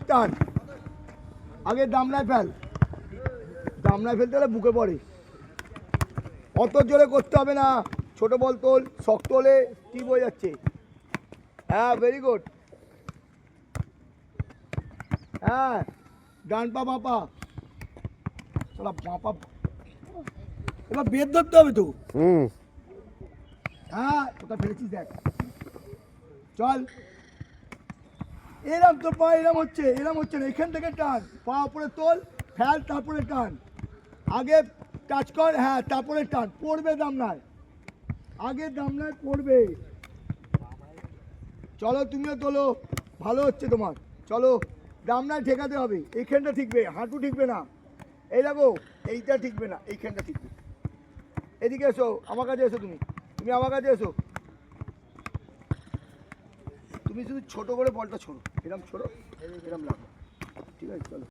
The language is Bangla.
টান আগে দামনায় ফেল, দামনায় ফেলতে হলে বুকে পড়ে, অত জোরে করতে হবে না, ছোট বল তোল, শক্ত হলে টিপ হয়ে যাচ্ছে। হ্যাঁ ভেরি গুড, হ্যাঁ ডান পা বাপা, চলা বাপা, এবার বেদ ধরতে হবে তো। হ্যাঁ কোথায় ফেলেছিস দেখ, চল এরম তো পা এরম হচ্ছে না, এখান থেকে টান, পা উপরে তোল, ফেল, তারপরে টান, আগে টাচ কর, হ্যাঁ তারপরে টান, পড়বে দামনায়, আগে দামনায় পড়বে। চলো তুমিও তোলো, ভালো হচ্ছে তোমার, চলো দামনায় ঠেকাতে হবে, এইখানটা ঠিকবে, হাঁটু ঠিকবে না, এই দেখো এইটা ঠিকবে না, এইখানটা ঠিকবে। এদিকে এসো, আমার কাছে এসো, তুমি তুমি আমার কাছে এসো, তুমি শুধু ছোট করে বলটা ছোড়ো, এরকম ছোড়ো, এরকম লাগো।